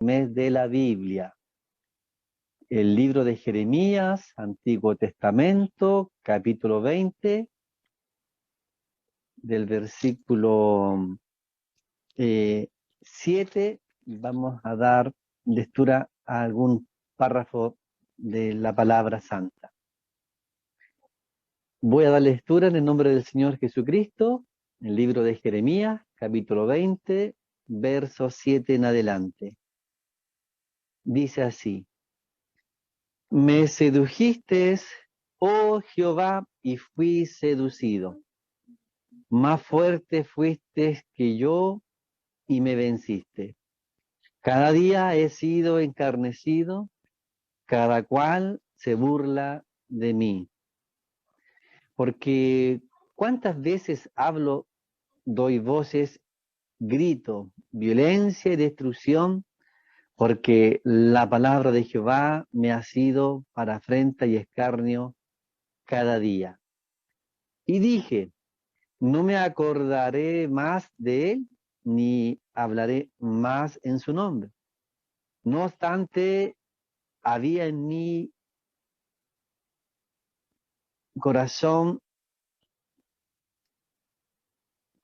mes de la Biblia. El libro de Jeremías, Antiguo Testamento, capítulo 20, del versículo 7, vamos a dar lectura a algún párrafo de la palabra santa. Voy a dar lectura en el nombre del Señor Jesucristo, el libro de Jeremías, capítulo 20, verso 7 en adelante. Dice así: Me sedujiste, oh Jehová, y fui seducido. Más fuerte fuiste que yo y me venciste. Cada día he sido encarnecido, cada cual se burla de mí. Porque cuántas veces hablo, doy voces, grito, violencia y destrucción, porque la palabra de Jehová me ha sido para afrenta y escarnio cada día. Y dije, no me acordaré más de él, ni hablaré más en su nombre. No obstante, había en mi corazón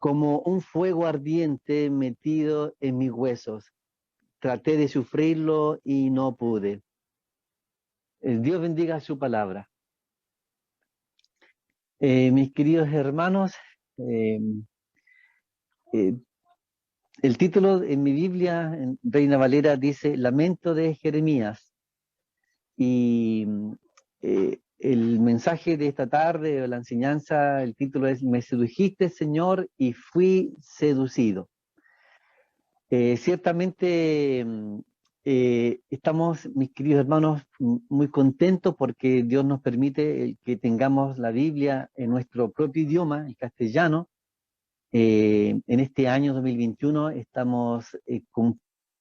como un fuego ardiente metido en mis huesos. Traté de sufrirlo y no pude. Dios bendiga su palabra. Mis queridos hermanos, el título en mi Biblia, en Reina Valera, dice Lamento de Jeremías. Y el mensaje de esta tarde, o la enseñanza, el título es Me sedujiste, Señor, y fui seducido. Ciertamente estamos, mis queridos hermanos, muy contentos porque Dios nos permite que tengamos la Biblia en nuestro propio idioma, el castellano. En este año 2021 se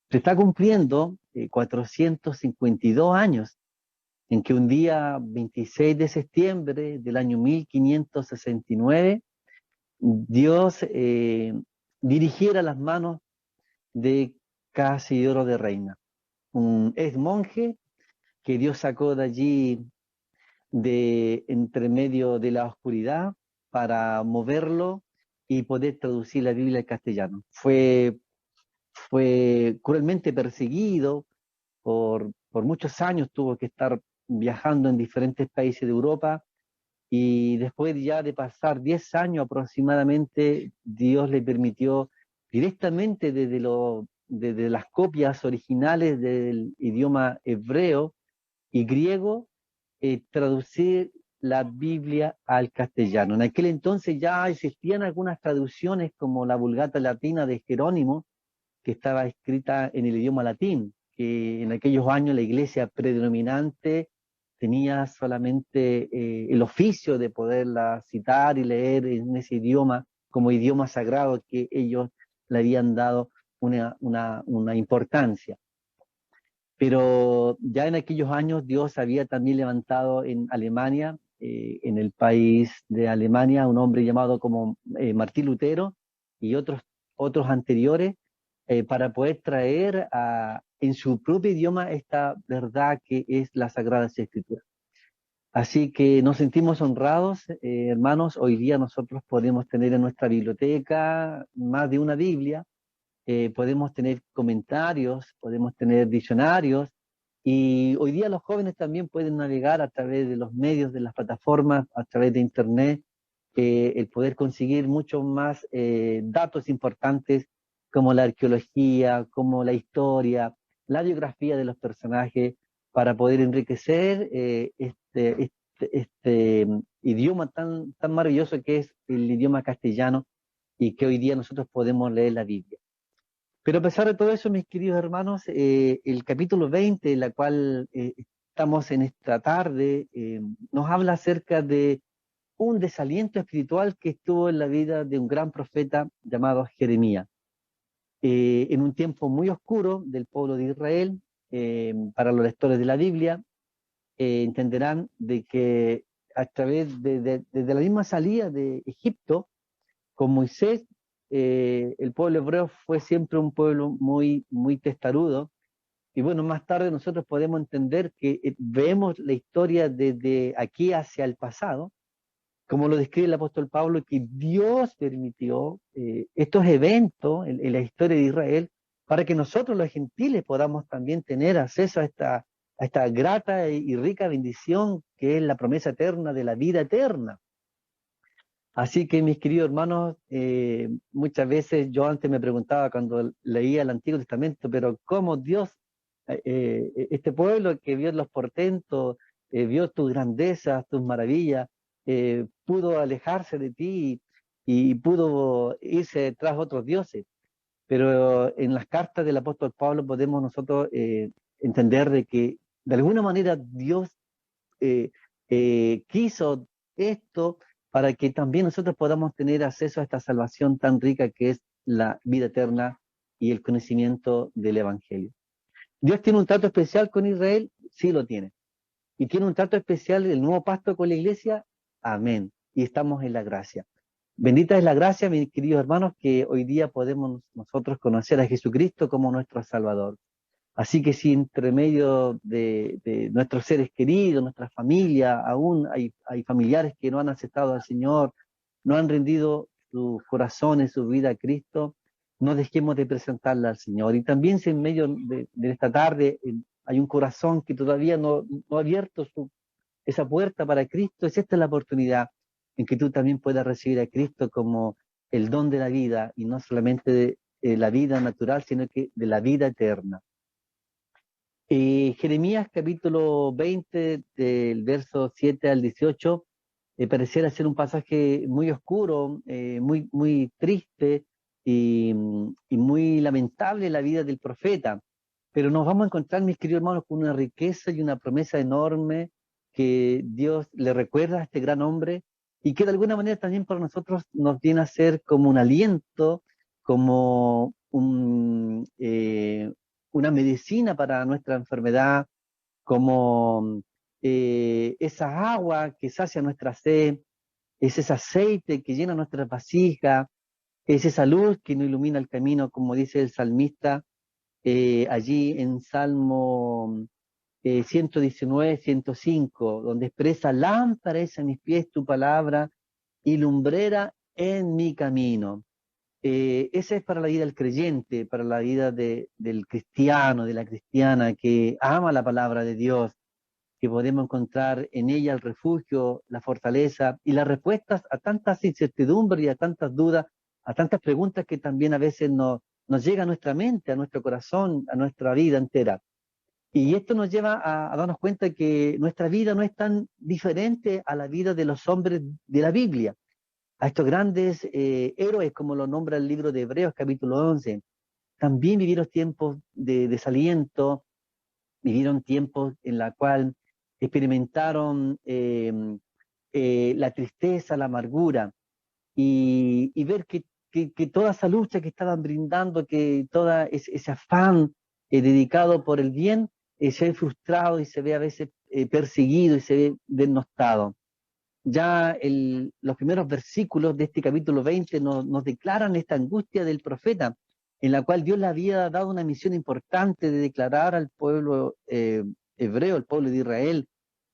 está cumpliendo 452 años en que un día 26 de septiembre del año 1569 Dios dirigiera las manos de Casidoro de Reina, un ex monje que Dios sacó de allí de entre medio de la oscuridad para moverlo y poder traducir la Biblia al castellano. Fue cruelmente perseguido por muchos años, tuvo que estar viajando en diferentes países de Europa, y después ya de pasar 10 años aproximadamente, Dios le permitió directamente desde las copias originales del idioma hebreo y griego, traducir la Biblia al castellano. En aquel entonces ya existían algunas traducciones como la Vulgata Latina de Jerónimo, que estaba escrita en el idioma latín, que en aquellos años la iglesia predominante tenía solamente el oficio de poderla citar y leer en ese idioma como idioma sagrado que ellos le habían dado una importancia. Pero ya en aquellos años Dios había también levantado en Alemania, en el país de Alemania, un hombre llamado como Martín Lutero y otros anteriores, para poder traer en su propio idioma esta verdad que es la Sagrada Escritura. Así que nos sentimos honrados, hermanos. Hoy día nosotros podemos tener en nuestra biblioteca más de una Biblia, podemos tener comentarios, podemos tener diccionarios, y hoy día los jóvenes también pueden navegar a través de los medios, de las plataformas, a través de Internet, el poder conseguir muchos más datos importantes como la arqueología, como la historia, la biografía de los personajes, para poder enriquecer este idioma tan maravilloso que es el idioma castellano, y que hoy día nosotros podemos leer la Biblia. Pero a pesar de todo eso, mis queridos hermanos, el capítulo 20, en la cual estamos en esta tarde, nos habla acerca de un desaliento espiritual que estuvo en la vida de un gran profeta llamado Jeremías. En un tiempo muy oscuro del pueblo de Israel, para los lectores de la Biblia, entenderán de que a través de la misma salida de Egipto, con Moisés, el pueblo hebreo fue siempre un pueblo muy testarudo, Y bueno, más tarde nosotros podemos entender que vemos la historia desde aquí hacia el pasado, como lo describe el apóstol Pablo, que Dios permitió estos eventos en la historia de Israel para que nosotros los gentiles podamos también tener acceso a esta grata y rica bendición que es la promesa eterna de la vida eterna. Así que mis queridos hermanos, muchas veces yo antes me preguntaba cuando leía el Antiguo Testamento, pero ¿cómo Dios, este pueblo que vio los portentos, vio tus grandezas, tus maravillas, pudo alejarse de ti y pudo irse tras otros dioses? Pero en las cartas del apóstol Pablo podemos nosotros entender de que de alguna manera Dios eh, quiso esto para que también nosotros podamos tener acceso a esta salvación tan rica que es la vida eterna y el conocimiento del Evangelio. ¿Dios tiene un trato especial con Israel? Sí lo tiene. ¿Y tiene un trato especial el nuevo pacto con la iglesia? Amén. Y estamos en la gracia. Bendita es la gracia, mis queridos hermanos, que hoy día podemos nosotros conocer a Jesucristo como nuestro Salvador. Así que si entre medio de nuestros seres queridos, nuestra familia, aún hay familiares que no han aceptado al Señor, no han rendido sus corazones, su vida a Cristo, no dejemos de presentarla al Señor. Y también si en medio de esta tarde hay un corazón que todavía no ha abierto esa puerta para Cristo, es esta la oportunidad en que tú también puedas recibir a Cristo como el don de la vida, y no solamente de la vida natural, sino que de la vida eterna. Jeremías capítulo 20, del verso 7 al 18, pareciera ser un pasaje muy oscuro, muy triste y muy lamentable la vida del profeta. Pero nos vamos a encontrar, mis queridos hermanos, con una riqueza y una promesa enorme que Dios le recuerda a este gran hombre y que de alguna manera también para nosotros nos viene a ser como un aliento, como una medicina para nuestra enfermedad, como esa agua que sacia nuestra sed, es ese aceite que llena nuestras vasijas, es esa luz que nos ilumina el camino, como dice el salmista allí en Salmo 119, 105, donde expresa: lámpara es a mis pies tu palabra y lumbrera en mi camino. Esa es para la vida del creyente, para la vida del cristiano, de la cristiana que ama la palabra de Dios, que podemos encontrar en ella el refugio, la fortaleza y las respuestas a tantas incertidumbres y a tantas dudas, a tantas preguntas que también a veces nos llega a nuestra mente, a nuestro corazón, a nuestra vida entera. Y esto nos lleva a darnos cuenta que nuestra vida no es tan diferente a la vida de los hombres de la Biblia, a estos grandes héroes, como lo nombra el libro de Hebreos capítulo 11. También vivieron tiempos de desaliento, vivieron tiempos en la cual experimentaron la tristeza, la amargura, y ver que toda esa lucha que estaban brindando, que todo ese afán dedicado por el bien, se ve frustrado y se ve a veces perseguido y se ve denostado. Ya los primeros versículos de este capítulo 20 nos declaran esta angustia del profeta, en la cual Dios le había dado una misión importante de declarar al pueblo hebreo, el pueblo de Israel,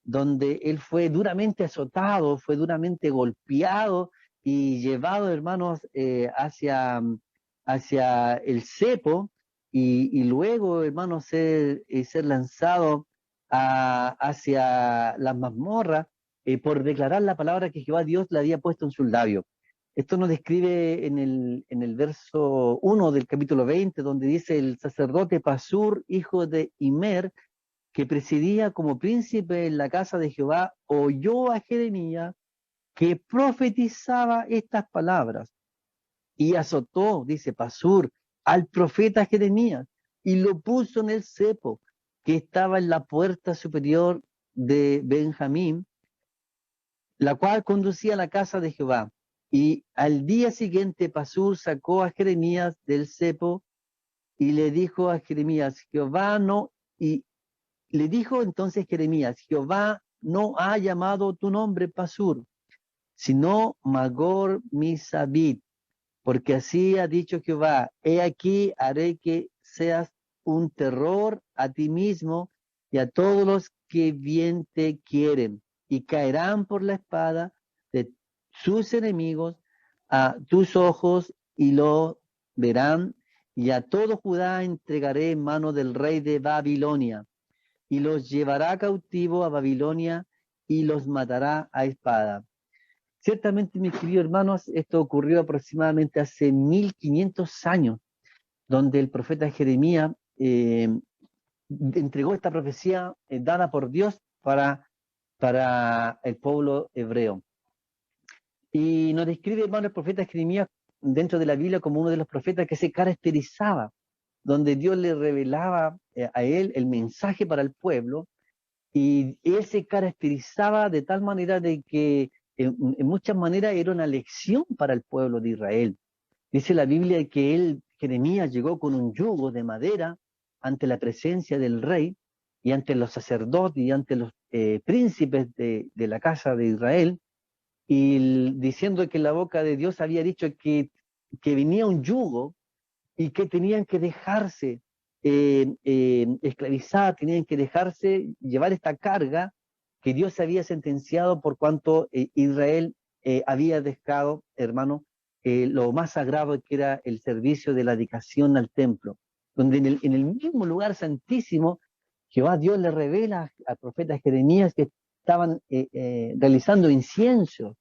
donde él fue duramente azotado, fue duramente golpeado y llevado, hermanos, hacia el cepo, y luego, hermanos, ser lanzado hacia las mazmorras por declarar la palabra que Jehová Dios le había puesto en sus labios. Esto nos describe en el verso 1 del capítulo 20, donde dice: el sacerdote Pasur, hijo de Imer, que presidía como príncipe en la casa de Jehová, oyó a Jeremías que profetizaba estas palabras y azotó, dice Pasur, al profeta Jeremías y lo puso en el cepo que estaba en la puerta superior de Benjamín, la cual conducía a la casa de Jehová. Y al día siguiente Pasur sacó a Jeremías del cepo y le dijo a Jeremías: Jehová no, y le dijo entonces Jeremías: Jehová no ha llamado tu nombre Pasur, sino Magor Misabit, porque así ha dicho Jehová: he aquí haré que seas un terror a ti mismo y a todos los que bien te quieren, y caerán por la espada de sus enemigos a tus ojos y lo verán, y a todo Judá entregaré en mano del rey de Babilonia, y los llevará cautivo a Babilonia y los matará a espada. Ciertamente, mis queridos hermanos, esto ocurrió aproximadamente hace 1500 años, donde el profeta Jeremías entregó esta profecía dada por Dios para el pueblo hebreo. Y nos describe, hermano, el profeta Jeremías dentro de la Biblia como uno de los profetas que se caracterizaba, donde Dios le revelaba a él el mensaje para el pueblo, y él se caracterizaba de tal manera de que en muchas maneras era una lección para el pueblo de Israel. Dice la Biblia que él, Jeremías, llegó con un yugo de madera ante la presencia del rey y ante los sacerdotes y ante los príncipes de la casa de Israel, y diciendo que la boca de Dios había dicho que venía un yugo y que tenían que dejarse esclavizar, tenían que dejarse llevar esta carga que Dios había sentenciado por cuanto Israel había dejado, hermano, lo más sagrado, que era el servicio de la dedicación al templo, donde en el mismo lugar santísimo, Jehová Dios le revela al profeta Jeremías que estaban realizando incienso,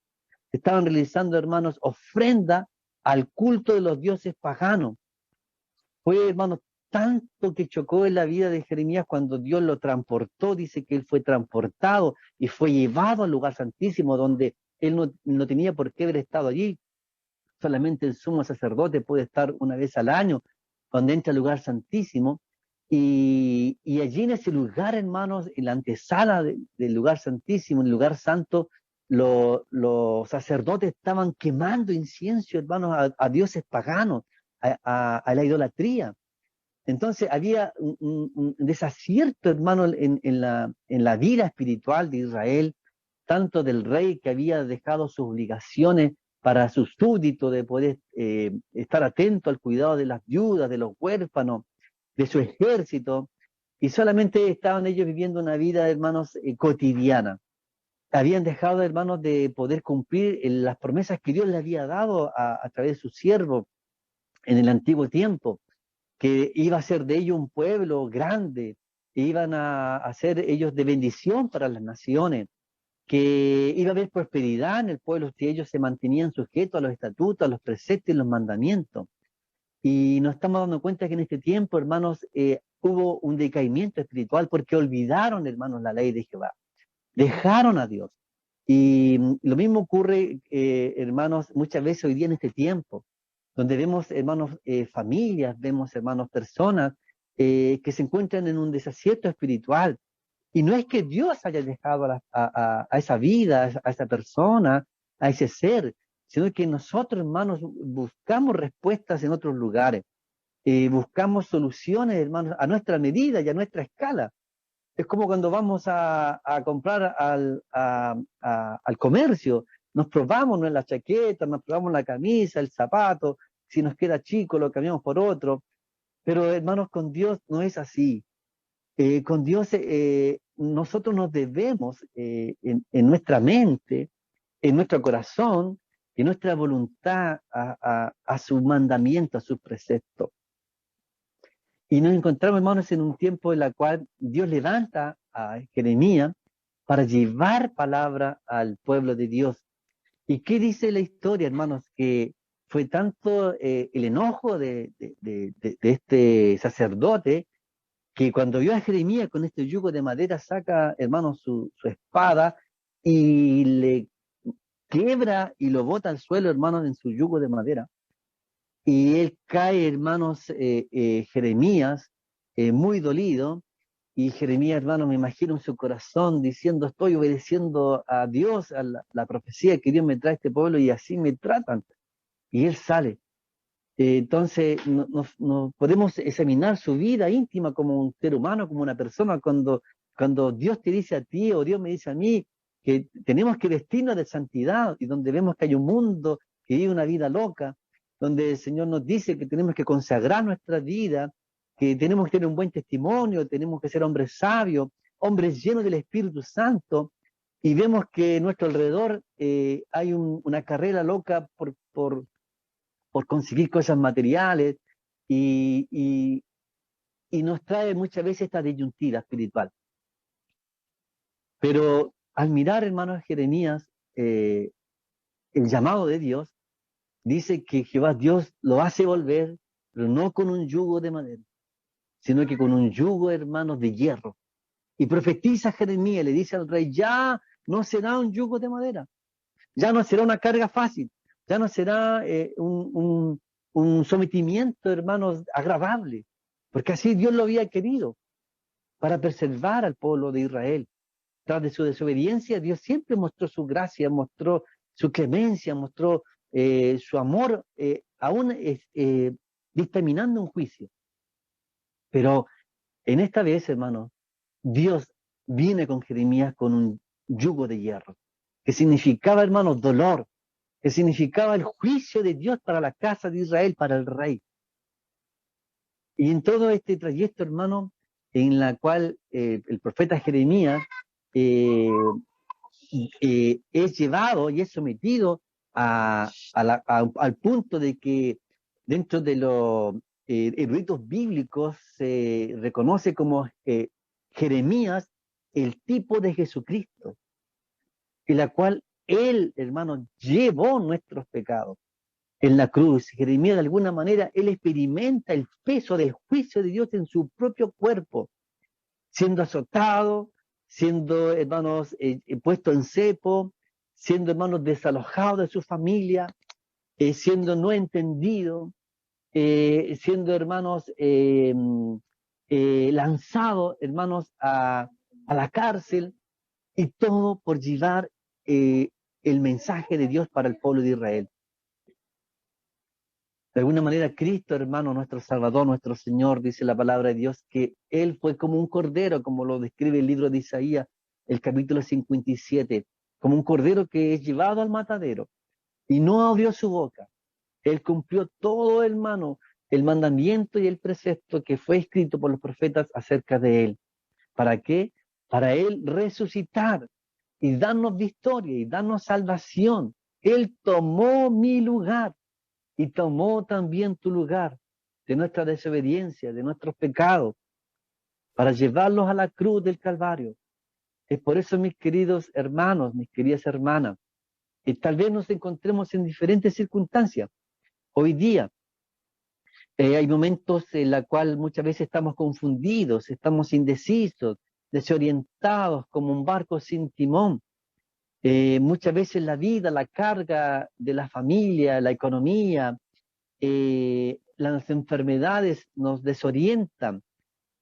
estaban realizando, hermanos, ofrenda al culto de los dioses paganos. Fue, hermanos, tanto que chocó en la vida de Jeremías cuando Dios lo transportó. Dice que él fue transportado y fue llevado al lugar santísimo, donde él no tenía por qué haber estado allí. Solamente el sumo sacerdote puede estar una vez al año, donde entra al lugar santísimo. Y allí en ese lugar, hermanos, en la antesala del lugar santísimo, en el lugar santo, los sacerdotes estaban quemando incienso, hermanos, a dioses paganos, a la idolatría. Entonces había un desacierto, hermano, en la vida espiritual de Israel, tanto del rey, que había dejado sus obligaciones para sus súbditos de poder estar atento al cuidado de las viudas, de los huérfanos, de su ejército, y solamente estaban ellos viviendo una vida, hermanos, cotidiana. Habían dejado, hermanos, de poder cumplir las promesas que Dios le había dado a través de sus siervos en el antiguo tiempo, que iba a ser de ellos un pueblo grande, que iban a ser ellos de bendición para las naciones, que iba a haber prosperidad en el pueblo si ellos se mantenían sujetos a los estatutos, a los preceptos y los mandamientos. Y nos estamos dando cuenta que en este tiempo, hermanos, hubo un decaimiento espiritual porque olvidaron, hermanos, la ley de Jehová. Dejaron a Dios. Y lo mismo ocurre, hermanos, muchas veces hoy día en este tiempo, donde vemos, hermanos, familias, vemos, hermanos, personas que se encuentran en un desacierto espiritual. Y no es que Dios haya dejado a esa vida, a esa persona, a ese ser, sino que nosotros, hermanos, buscamos respuestas en otros lugares. Buscamos soluciones, hermanos, a nuestra medida y a nuestra escala. Es como cuando vamos a comprar al comercio, nos probamos, ¿no?, la chaqueta, nos probamos la camisa, el zapato, si nos queda chico lo cambiamos por otro, pero hermanos, con Dios no es así. Con Dios nosotros nos debemos en nuestra mente, en nuestro corazón, en nuestra voluntad a su mandamiento, a sus preceptos. Y nos encontramos, hermanos, en un tiempo en el cual Dios levanta a Jeremías para llevar palabra al pueblo de Dios. ¿Y qué dice la historia, hermanos? Que fue tanto el enojo de este sacerdote, que cuando vio a Jeremías con este yugo de madera, saca, hermanos, su espada y le quiebra y lo bota al suelo, hermanos, en su yugo de madera. Y él cae, hermanos, Jeremías, muy dolido. Y Jeremías, hermano, me imagino en su corazón diciendo: estoy obedeciendo a Dios, a la profecía que Dios me trae a este pueblo, y así me tratan. Y él sale. Entonces, no podemos examinar su vida íntima como un ser humano, como una persona, cuando Dios te dice a ti o Dios me dice a mí que tenemos que vestirnos de santidad, y donde vemos que hay un mundo que vive una vida loca, donde el Señor nos dice que tenemos que consagrar nuestra vida que tenemos que tener un buen testimonio, tenemos que ser hombres sabios, hombres llenos del Espíritu Santo, y vemos que a nuestro alrededor hay una carrera loca por conseguir cosas materiales, y, y nos trae muchas veces esta disyuntiva espiritual. Pero al mirar, hermanos, Jeremías, el llamado de Dios, dice que Jehová Dios lo hace volver, pero no con un yugo de madera, sino que con un yugo, hermanos, de hierro. Y profetiza Jeremías, le dice al rey, ya no será un yugo de madera, ya no será una carga fácil, ya no será un sometimiento, hermanos, agradable, porque así Dios lo había querido, para preservar al pueblo de Israel. Tras de su desobediencia, Dios siempre mostró su gracia, mostró su clemencia, mostró su amor, aún dictaminando un juicio. Pero en esta vez, hermano, Dios viene con Jeremías con un yugo de hierro, que significaba, hermanos, dolor, que significaba el juicio de Dios para la casa de Israel, para el rey. Y en todo este trayecto, hermano, en la cual el profeta Jeremías es llevado y es sometido al punto de que dentro de los eruditos bíblicos se reconoce como Jeremías el tipo de Jesucristo, en la cual él, hermano, llevó nuestros pecados en la cruz. Jeremías, de alguna manera, él experimenta el peso del juicio de Dios en su propio cuerpo, siendo azotado, siendo, hermanos, puesto en cepo, siendo, hermanos, desalojado de su familia, siendo no entendido, siendo, hermanos, lanzado, hermanos, a la cárcel, y todo por llevar el mensaje de Dios para el pueblo de Israel. De alguna manera, Cristo, hermano, nuestro Salvador, nuestro Señor, dice la palabra de Dios, que Él fue como un cordero, como lo describe el libro de Isaías, el capítulo 57, como un cordero que es llevado al matadero, y no abrió su boca. Él cumplió todo, hermano, el mandamiento y el precepto que fue escrito por los profetas acerca de Él. ¿Para qué? Para Él resucitar y darnos victoria y darnos salvación. Él tomó mi lugar y tomó también tu lugar de nuestra desobediencia, de nuestros pecados, para llevarlos a la cruz del Calvario. Es por eso, mis queridos hermanos, mis queridas hermanas, que tal vez nos encontremos en diferentes circunstancias. Hoy día hay momentos en los cuales muchas veces estamos confundidos, estamos indecisos, desorientados como un barco sin timón. Muchas veces la vida, la carga de la familia, la economía, las enfermedades nos desorientan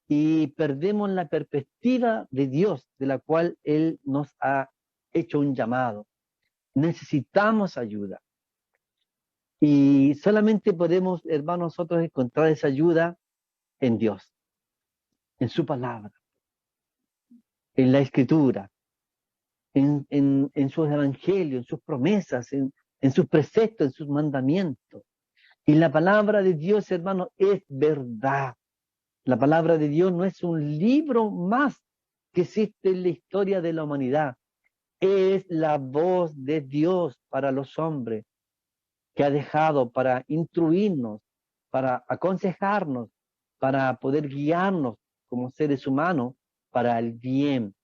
y perdemos la perspectiva de Dios, de la cual Él nos ha hecho un llamado. Necesitamos ayuda. Y solamente podemos, hermanos, nosotros encontrar esa ayuda en Dios, en su palabra, en la Escritura, en sus evangelios, en sus promesas, en sus preceptos, en sus mandamientos. Y la palabra de Dios, hermano, es verdad. La palabra de Dios no es un libro más que existe en la historia de la humanidad. Es la voz de Dios para los hombres, que ha dejado para instruirnos, para aconsejarnos, para poder guiarnos como seres humanos para el bien.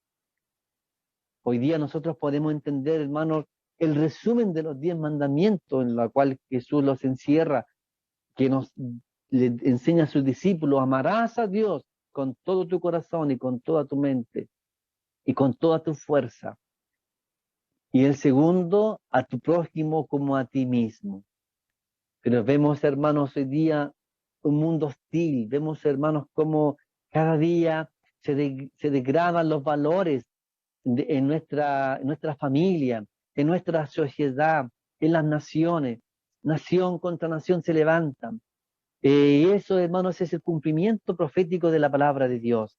Hoy día nosotros podemos entender, hermanos, el resumen de los 10 mandamientos en la cual Jesús los encierra, que le enseña a sus discípulos: amarás a Dios con todo tu corazón y con toda tu mente y con toda tu fuerza. Y el segundo, a tu prójimo como a ti mismo. Pero vemos, hermanos, hoy día un mundo hostil. Vemos, hermanos, como cada día se degradan los valores en nuestra familia, en nuestra sociedad, en las naciones. Nación contra nación se levantan. Y eso, hermanos, es el cumplimiento profético de la palabra de Dios.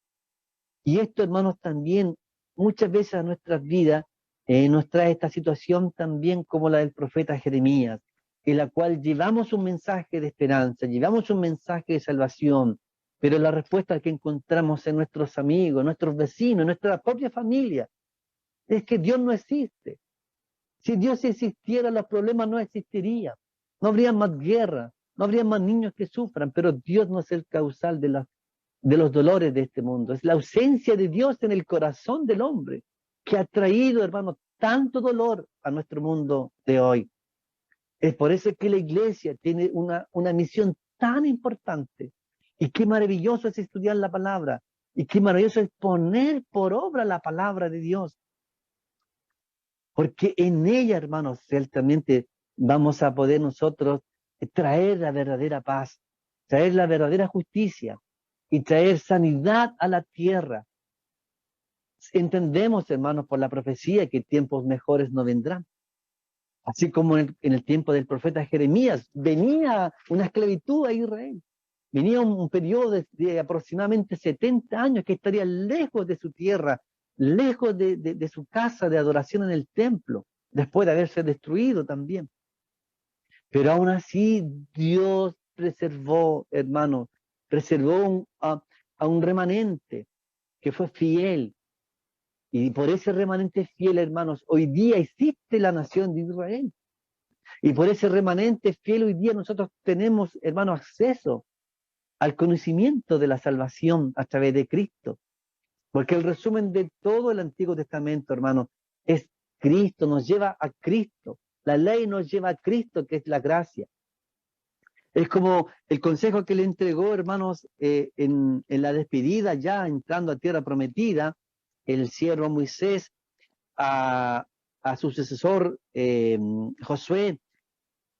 Y esto, hermanos, también muchas veces a nuestras vidas nos trae esta situación también como la del profeta Jeremías, en la cual llevamos un mensaje de esperanza, llevamos un mensaje de salvación, pero la respuesta que encontramos en nuestros amigos, nuestros vecinos, en nuestra propia familia, es que Dios no existe. Si Dios existiera, los problemas no existirían. No habría más guerra, no habría más niños que sufran, pero Dios no es el causal de los dolores de este mundo. Es la ausencia de Dios en el corazón del hombre que ha traído, hermanos, tanto dolor a nuestro mundo de hoy. Es por eso que la iglesia tiene una misión tan importante. Y qué maravilloso es estudiar la palabra. Y qué maravilloso es poner por obra la palabra de Dios. Porque en ella, hermanos, ciertamente vamos a poder nosotros traer la verdadera paz, traer la verdadera justicia y traer sanidad a la tierra. Entendemos, hermanos, por la profecía que tiempos mejores no vendrán. Así como en el tiempo del profeta Jeremías, venía una esclavitud a Israel. Venía un periodo de aproximadamente 70 años que estaría lejos de su tierra, lejos de su casa de adoración en el templo, después de haberse destruido también. Pero aún así Dios preservó, hermanos, preservó a un remanente que fue fiel. Y por ese remanente fiel, hermanos, hoy día existe la nación de Israel. Y por ese remanente fiel hoy día nosotros tenemos, hermanos, acceso al conocimiento de la salvación a través de Cristo. Porque el resumen de todo el Antiguo Testamento, hermanos, es Cristo, nos lleva a Cristo. La ley nos lleva a Cristo, que es la gracia. Es como el consejo que le entregó, hermanos, en la despedida, ya entrando a tierra prometida, el siervo Moisés a su sucesor Josué,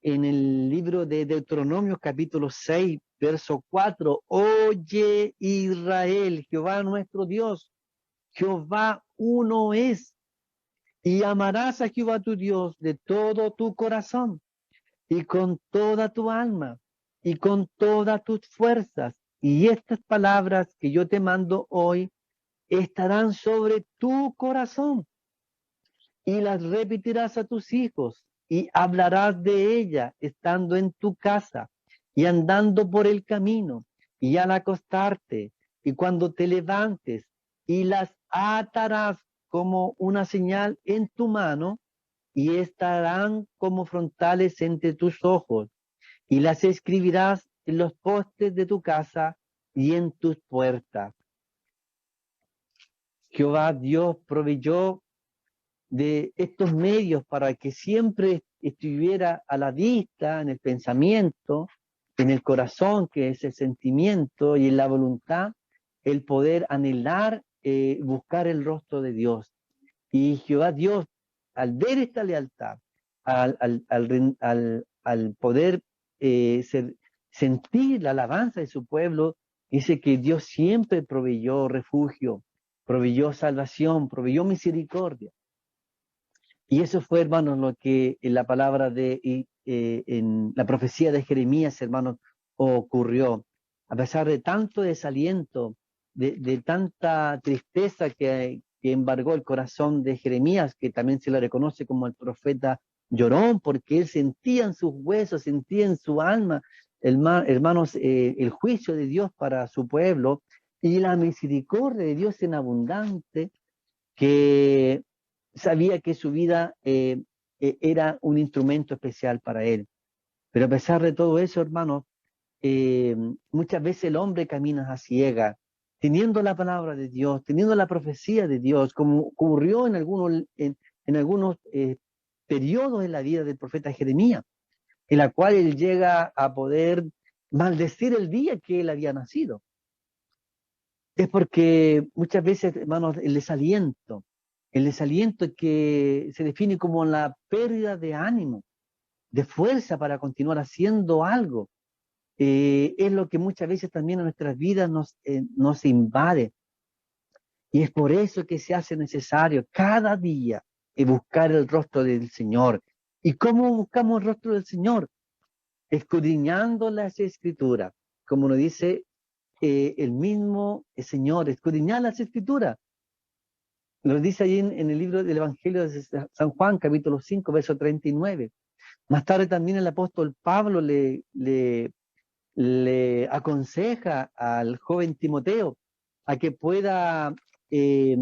en el libro de Deuteronomio capítulo 6, verso 4, oye Israel, Jehová nuestro Dios, Jehová uno es, y amarás a Jehová tu Dios de todo tu corazón, y con toda tu alma, y con todas tus fuerzas, y estas palabras que yo te mando hoy estarán sobre tu corazón, y las repetirás a tus hijos, y hablarás de ella estando en tu casa, y andando por el camino, y al acostarte, y cuando te levantes, y las atarás como una señal en tu mano, y estarán como frontales entre tus ojos, y las escribirás en los postes de tu casa y en tus puertas. Jehová Dios proveyó de estos medios para que siempre estuviera a la vista, en el pensamiento, en el corazón, que es el sentimiento, y en la voluntad, el poder anhelar, buscar el rostro de Dios. Y Jehová Dios, al ver esta lealtad, al poder sentir la alabanza de su pueblo, dice que Dios siempre proveyó refugio, proveyó salvación, proveyó misericordia. Y eso fue, hermanos, lo que en la palabra en la profecía de Jeremías, hermanos, ocurrió. A pesar de tanto desaliento, de tanta tristeza que embargó el corazón de Jeremías, que también se le reconoce como el profeta llorón, porque él sentía en sus huesos, sentía en su alma, hermanos, el juicio de Dios para su pueblo y la misericordia de Dios en abundante, que sabía que su vida era un instrumento especial para él. Pero a pesar de todo eso, hermanos, muchas veces el hombre camina a ciega, teniendo la palabra de Dios, teniendo la profecía de Dios, como ocurrió en algunos periodos en la vida del profeta Jeremías, en la cual él llega a poder maldecir el día que él había nacido. Es porque muchas veces, hermanos, el desaliento que se define como la pérdida de ánimo, de fuerza para continuar haciendo algo, es lo que muchas veces también en nuestras vidas nos invade. Y es por eso que se hace necesario cada día buscar el rostro del Señor. ¿Y cómo buscamos el rostro del Señor? Escudriñando las Escrituras, como nos dice el mismo Señor, escudriñar las Escrituras. Lo dice allí en el libro del Evangelio de San Juan, capítulo 5, verso 39. Más tarde también el apóstol Pablo le le aconseja al joven Timoteo a que pueda, eh,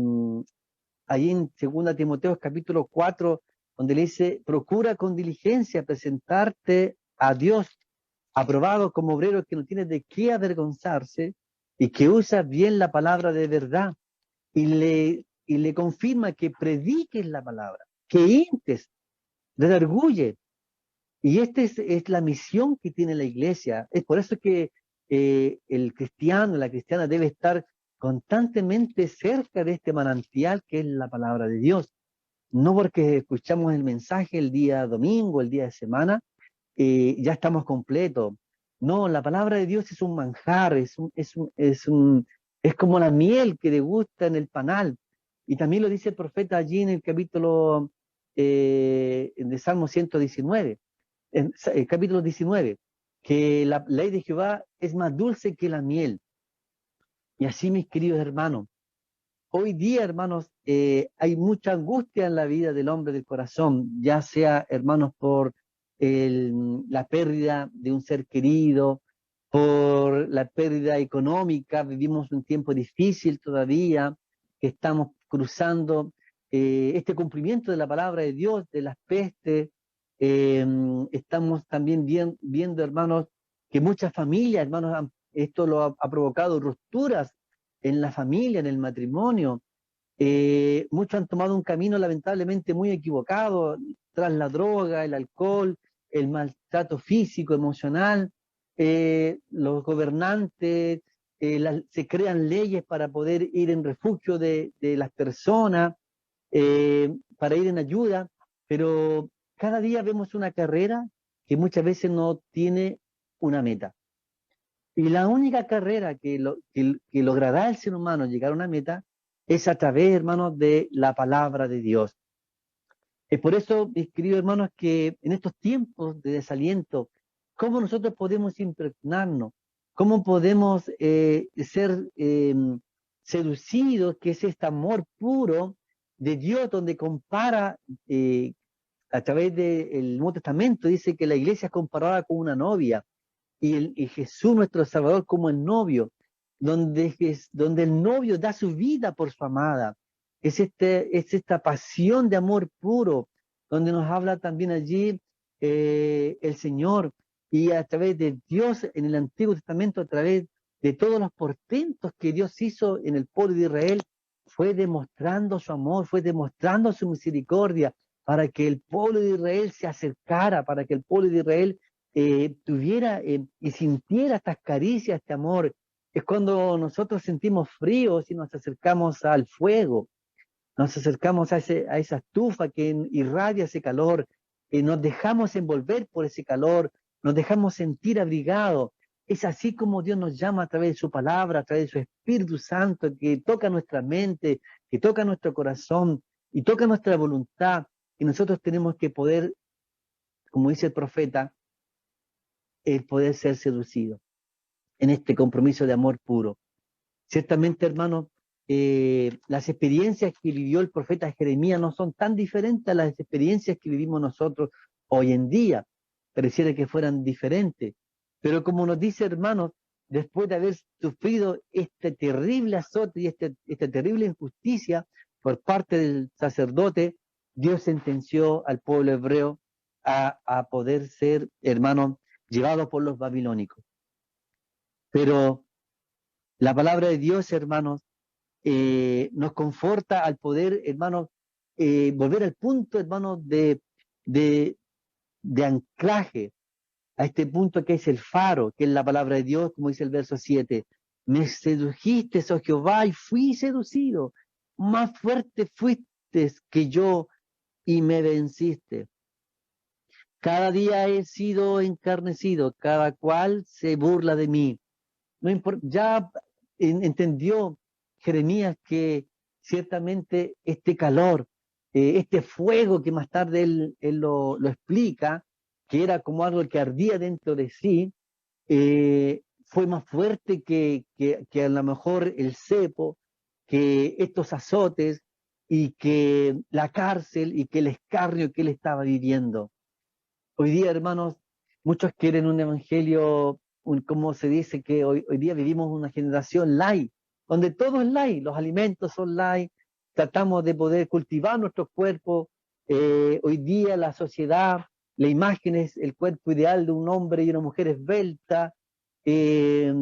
ahí en 2 Timoteo capítulo 4, donde le dice, procura con diligencia presentarte a Dios aprobado como obrero que no tiene de qué avergonzarse y que usa bien la palabra de verdad y le confirma que prediques la palabra, que intes, redarguye. Y esta es la misión que tiene la iglesia. Es por eso que el cristiano, la cristiana debe estar constantemente cerca de este manantial que es la palabra de Dios. No porque escuchamos el mensaje el día domingo, el día de semana, ya estamos completos. No, la palabra de Dios es un manjar, es como la miel que degusta en el panal. Y también lo dice el profeta allí en el capítulo de Salmo 119, en el capítulo 19, que la ley de Jehová es más dulce que la miel. Y así, mis queridos hermanos, hoy día, hermanos, hay mucha angustia en la vida del hombre del corazón, ya sea, hermanos, por la pérdida de un ser querido, por la pérdida económica, vivimos un tiempo difícil todavía, que estamos cruzando este cumplimiento de la palabra de Dios, de las pestes. Estamos también viendo, hermanos, que muchas familias, hermanos, esto lo ha provocado rupturas en la familia, en el matrimonio. Muchos han tomado un camino lamentablemente muy equivocado tras la droga, el alcohol, el maltrato físico, emocional. Los gobernantes se crean leyes para poder ir en refugio de las personas, para ir en ayuda, pero cada día vemos una carrera que muchas veces no tiene una meta. Y la única carrera que logrará el ser humano llegar a una meta es a través, hermanos, de la palabra de Dios. Es por eso, mis queridos hermanos, que en estos tiempos de desaliento, ¿cómo nosotros podemos impregnarnos? ¿Cómo podemos ser seducidos, que es este amor puro de Dios, donde compara, a través del Nuevo Testamento, dice que la iglesia es comparada con una novia y Jesús nuestro Salvador como el novio, donde el novio da su vida por su amada. Es esta pasión de amor puro, donde nos habla también allí el Señor, y a través de Dios en el Antiguo Testamento, a través de todos los portentos que Dios hizo en el pueblo de Israel, fue demostrando su amor, fue demostrando su misericordia para que el pueblo de Israel se acercara, para que el pueblo de Israel tuviera y sintiera estas caricias, este amor. Es cuando nosotros sentimos fríos y nos acercamos al fuego, nos acercamos a esa estufa que irradia ese calor, nos dejamos envolver por ese calor, nos dejamos sentir abrigados. Es así como Dios nos llama a través de su palabra, a través de su Espíritu Santo, que toca nuestra mente, que toca nuestro corazón y toca nuestra voluntad. Y nosotros tenemos que poder, como dice el profeta, el poder ser seducido en este compromiso de amor puro. Ciertamente, hermanos, las experiencias que vivió el profeta Jeremías no son tan diferentes a las experiencias que vivimos nosotros hoy en día. Pareciera que fueran diferentes. Pero como nos dice, hermanos, después de haber sufrido este terrible azote y esta terrible injusticia por parte del sacerdote, Dios sentenció al pueblo hebreo a poder ser, hermanos, llevados por los babilónicos. Pero la palabra de Dios, hermanos, nos conforta al poder, hermanos, volver al punto, hermanos, de, de anclaje, a este punto que es el faro, que es la palabra de Dios, como dice el verso 7. Me sedujiste, oh Jehová, y fui seducido. Más fuerte fuiste que yo y me venciste. Cada día he sido encarnecido, cada cual se burla de mí. No importa, ya entendió Jeremías que ciertamente este calor, este fuego que más tarde él lo explica, que era como algo que ardía dentro de sí, fue más fuerte que a lo mejor el cepo, que estos azotes y que la cárcel y que el escarnio que él estaba viviendo. Hoy día, hermanos, muchos quieren un evangelio como se dice que hoy día vivimos una generación light, donde todo es light, los alimentos son light, tratamos de poder cultivar nuestros cuerpos. Hoy día la sociedad, la imagen es el cuerpo ideal de un hombre y una mujer esbelta, eh,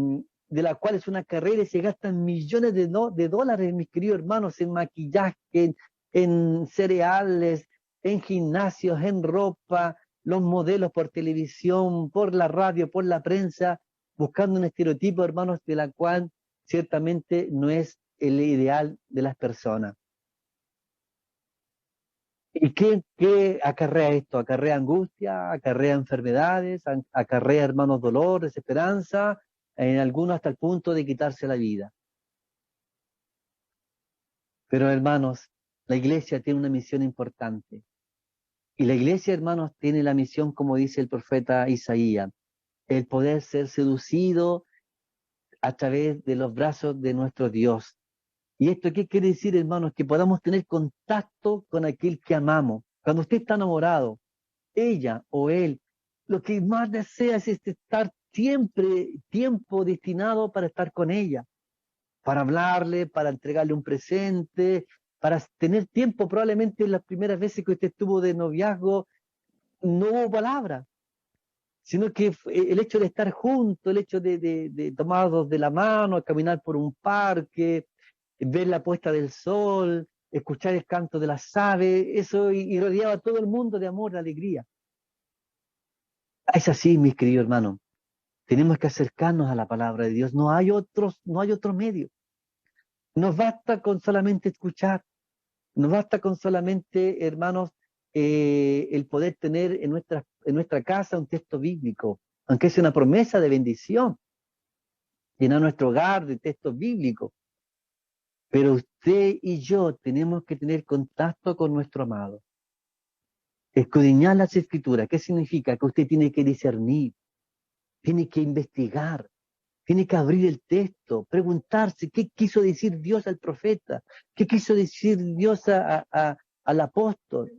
de la cual es una carrera y se gastan millones de dólares, mis queridos hermanos, en maquillaje, en cereales, en gimnasios, en ropa, los modelos por televisión, por la radio, por la prensa, buscando un estereotipo, hermanos, de la cual ciertamente no es el ideal de las personas. ¿Y qué acarrea esto? Acarrea angustia, acarrea enfermedades, acarrea, hermanos, dolor, desesperanza, en algunos hasta el punto de quitarse la vida. Pero, hermanos, la iglesia tiene una misión importante. Y la iglesia, hermanos, tiene la misión, como dice el profeta Isaías, el poder ser seducido a través de los brazos de nuestro Dios. ¿Y esto qué quiere decir, hermanos? Que podamos tener contacto con aquel que amamos. Cuando usted está enamorado, ella o él, lo que más desea es estar siempre tiempo destinado para estar con ella, para hablarle, para entregarle un presente, para tener tiempo. Probablemente las primeras veces que usted estuvo de noviazgo no hubo palabras, sino que el hecho de estar juntos, el hecho de tomados de la mano, caminar por un parque, ver la puesta del sol, escuchar el canto de las aves, eso y rodeaba a todo el mundo de amor, de alegría. Es así, mis queridos hermanos. Tenemos que acercarnos a la palabra de Dios. No hay otro medio. Nos basta con solamente escuchar. Nos basta con solamente, hermanos, el poder tener en nuestra casa un texto bíblico, aunque sea una promesa de bendición, llenar nuestro hogar de textos bíblicos. Pero usted y yo tenemos que tener contacto con nuestro amado. Escudriñar las escrituras. ¿Qué significa? Que usted tiene que discernir, tiene que investigar, tiene que abrir el texto, preguntarse qué quiso decir Dios al profeta, qué quiso decir Dios al apóstol,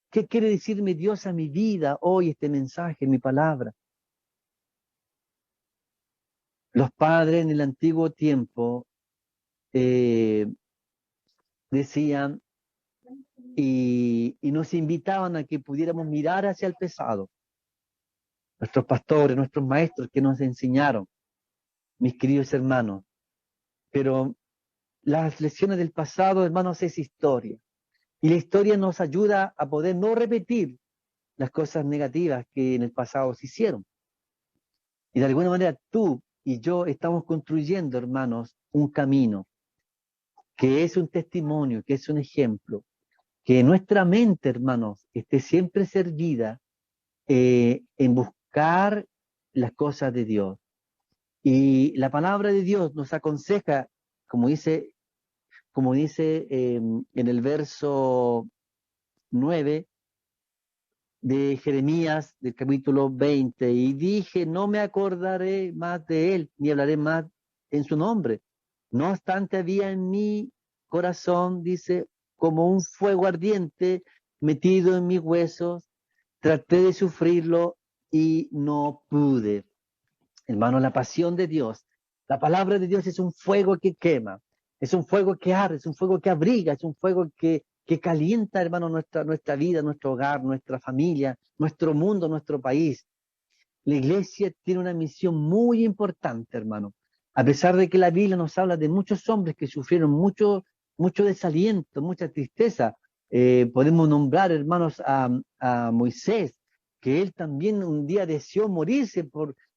qué quiere decirme Dios a mi vida hoy, este mensaje, mi palabra. Los padres en el antiguo tiempo decían y nos invitaban a que pudiéramos mirar hacia el pasado. Nuestros pastores, nuestros maestros que nos enseñaron, mis queridos hermanos. Pero las lecciones del pasado, hermanos, es historia. Y la historia nos ayuda a poder no repetir las cosas negativas que en el pasado se hicieron. Y de alguna manera tú y yo estamos construyendo, hermanos, un camino que es un testimonio, que es un ejemplo, que nuestra mente, hermanos, esté siempre servida en buscar las cosas de Dios. Y la palabra de Dios nos aconseja, como dice en el verso 9 de Jeremías, del capítulo 20, y dije, no me acordaré más de él, ni hablaré más en su nombre. No obstante, había en mi corazón, dice, como un fuego ardiente metido en mis huesos, traté de sufrirlo y no pude. Hermano, la pasión de Dios, la palabra de Dios es un fuego que quema, es un fuego que arde, es un fuego que abriga, es un fuego que calienta, hermano, nuestra vida, nuestro hogar, nuestra familia, nuestro mundo, nuestro país. La iglesia tiene una misión muy importante, hermano. A pesar de que la Biblia nos habla de muchos hombres que sufrieron mucho desaliento, mucha tristeza, podemos nombrar, hermanos, a Moisés, que él también un día deseó morirse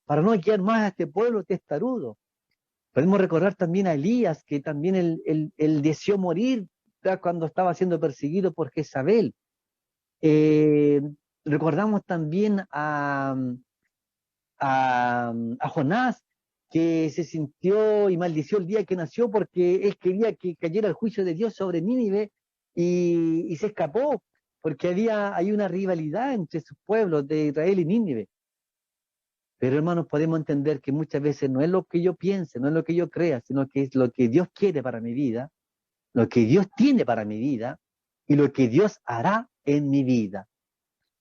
para no quedar más a este pueblo testarudo. Podemos recordar también a Elías, que también él deseó morir cuando estaba siendo perseguido por Jezabel. Eh, Recordamos también a Jonás, que se sintió y maldició el día que nació porque él quería que cayera el juicio de Dios sobre Nínive y se escapó, porque hay una rivalidad entre sus pueblos de Israel y Nínive. Pero hermanos, podemos entender que muchas veces no es lo que yo piense, no es lo que yo crea, sino que es lo que Dios quiere para mi vida, lo que Dios tiene para mi vida y lo que Dios hará en mi vida.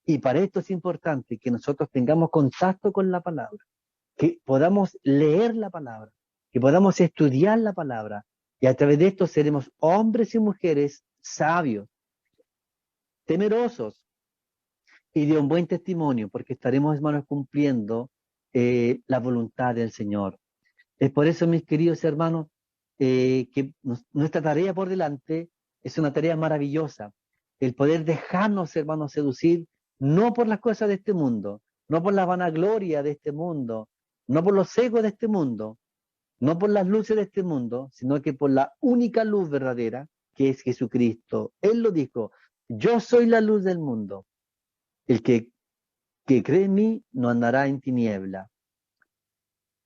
Y para esto es importante que nosotros tengamos contacto con la palabra. que podamos leer la palabra, que podamos estudiar la palabra, y a través de esto seremos hombres y mujeres sabios, temerosos y de un buen testimonio, porque estaremos, hermanos, cumpliendo la voluntad del Señor. Es por eso, mis queridos hermanos, nuestra tarea por delante es una tarea maravillosa. El poder dejarnos, hermanos, seducir, no por las cosas de este mundo, no por la vanagloria de este mundo, no por los egos de este mundo, no por las luces de este mundo, sino que por la única luz verdadera, que es Jesucristo. Él lo dijo: yo soy la luz del mundo. El que cree en mí no andará en tiniebla.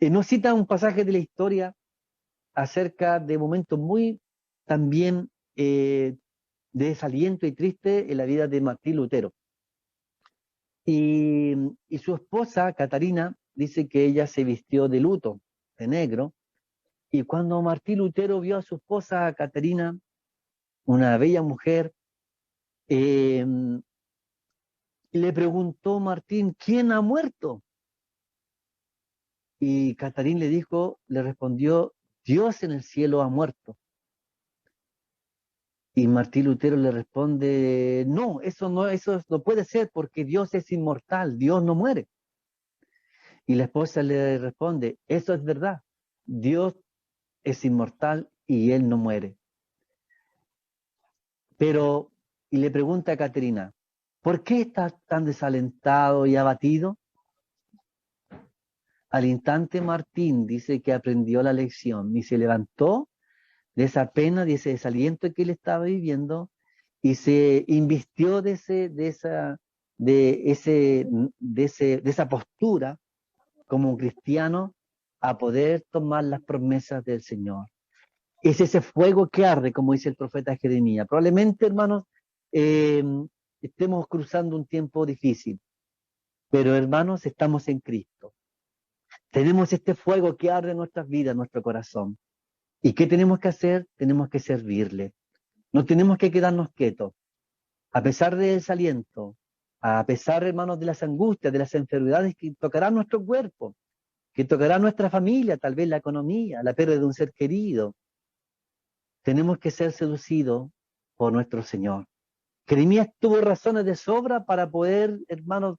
Nos cita un pasaje de la historia acerca de momentos muy también de desaliento y triste en la vida de Martín Lutero. Y su esposa, Catarina, dice que ella se vistió de luto, de negro, y cuando Martín Lutero vio a su esposa, Catarina, una bella mujer, eh, le preguntó Martín: ¿quién ha muerto? Y Catarina le respondió: Dios en el cielo ha muerto. Y Martín Lutero le responde: no, eso no puede ser, porque Dios es inmortal, Dios no muere. Y la esposa le responde: eso es verdad, Dios es inmortal y Él no muere. Pero, y le pregunta a Caterina: ¿por qué estás tan desalentado y abatido? Al instante Martín dice que aprendió la lección y se levantó de esa pena, de ese desaliento que él estaba viviendo, y se invistió de esa postura como un cristiano a poder tomar las promesas del Señor. Es ese fuego que arde, como dice el profeta Jeremías. Probablemente, hermanos, eh, estemos cruzando un tiempo difícil, pero hermanos, estamos en Cristo. Tenemos este fuego que arde en nuestras vidas, en nuestro corazón. ¿Y qué tenemos que hacer? Tenemos que servirle. No tenemos que quedarnos quietos. A pesar del desaliento, a pesar, hermanos, de las angustias, de las enfermedades que tocarán nuestro cuerpo, que tocará nuestra familia, tal vez la economía, la pérdida de un ser querido, tenemos que ser seducidos por nuestro Señor. Jeremías tuvo razones de sobra para poder, hermanos,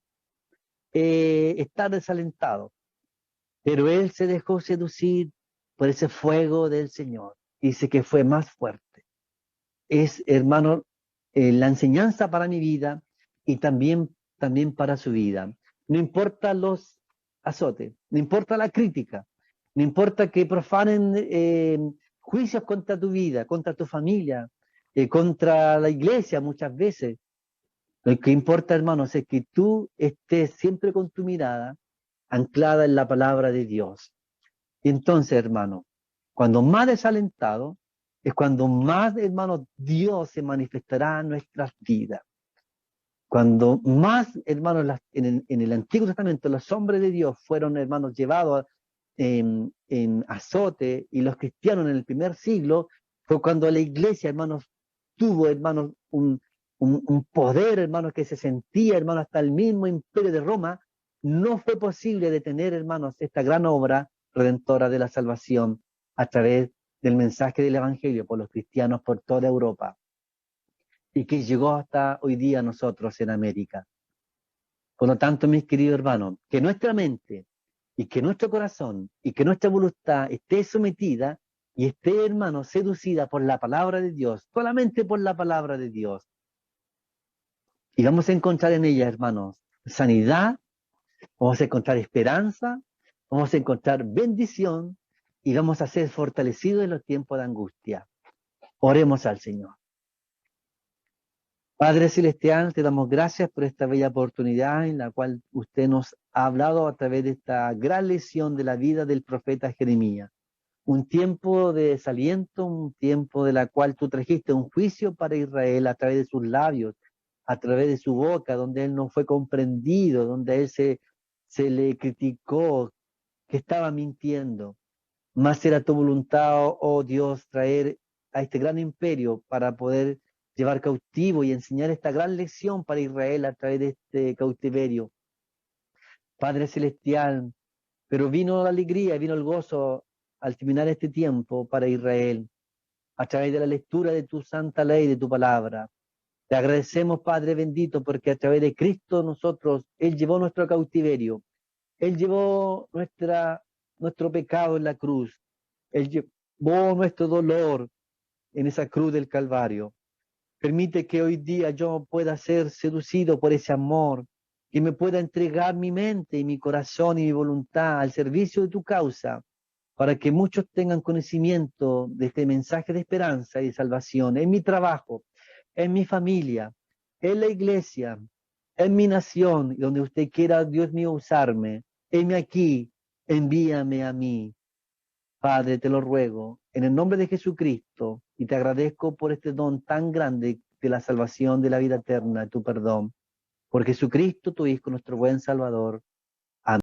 estar desalentado, pero él se dejó seducir por ese fuego del Señor. Dice que fue más fuerte. Es, hermano, la enseñanza para mi vida y también para su vida. No importa los azotes, no importa la crítica, no importa que profanen juicios contra tu vida, contra tu familia, contra la iglesia muchas veces. Lo que importa, hermanos, es que tú estés siempre con tu mirada anclada en la palabra de Dios. Y entonces, hermano, cuando más desalentado, es cuando más, hermano, Dios se manifestará en nuestras vidas. Cuando más, hermanos, en el Antiguo Testamento los hombres de Dios fueron, hermanos, llevados en azote, y los cristianos en el primer siglo, fue cuando la iglesia, hermanos, tuvo, hermanos, un poder, hermanos, que se sentía, hermanos, hasta el mismo imperio de Roma. No fue posible detener, hermanos, esta gran obra redentora de la salvación a través del mensaje del Evangelio por los cristianos por toda Europa, y que llegó hasta hoy día a nosotros en América. Por lo tanto, mis queridos hermanos, que nuestra mente y que nuestro corazón y que nuestra voluntad esté sometida y esté, hermano, seducida por la palabra de Dios, solamente por la palabra de Dios. Y vamos a encontrar en ella, hermanos, sanidad, vamos a encontrar esperanza, vamos a encontrar bendición y vamos a ser fortalecidos en los tiempos de angustia. Oremos al Señor. Padre Celestial, te damos gracias por esta bella oportunidad en la cual usted nos ha hablado a través de esta gran lección de la vida del profeta Jeremías. Un tiempo de desaliento, un tiempo de la cual tú trajiste un juicio para Israel a través de sus labios, a través de su boca, donde él no fue comprendido, donde a él se le criticó que estaba mintiendo. Más era tu voluntad, oh Dios, traer a este gran imperio para poder llevar cautivo y enseñar esta gran lección para Israel a través de este cautiverio. Padre Celestial, pero vino la alegría y vino el gozo al terminar este tiempo para Israel, a través de la lectura de tu santa ley, de tu palabra. Te agradecemos, Padre bendito, porque a través de Cristo nosotros, Él llevó nuestro cautiverio, Él llevó nuestro pecado en la cruz, Él llevó nuestro dolor en esa cruz del Calvario. Permite que hoy día yo pueda ser seducido por ese amor, que me pueda entregar mi mente y mi corazón y mi voluntad al servicio de tu causa, para que muchos tengan conocimiento de este mensaje de esperanza y de salvación en mi trabajo, en mi familia, en la iglesia, en mi nación, y donde usted quiera, Dios mío, usarme. Heme aquí, envíame a mí. Padre, te lo ruego, en el nombre de Jesucristo, y te agradezco por este don tan grande de la salvación, de la vida eterna, de tu perdón. Por Jesucristo, tu Hijo, nuestro buen Salvador. Amén.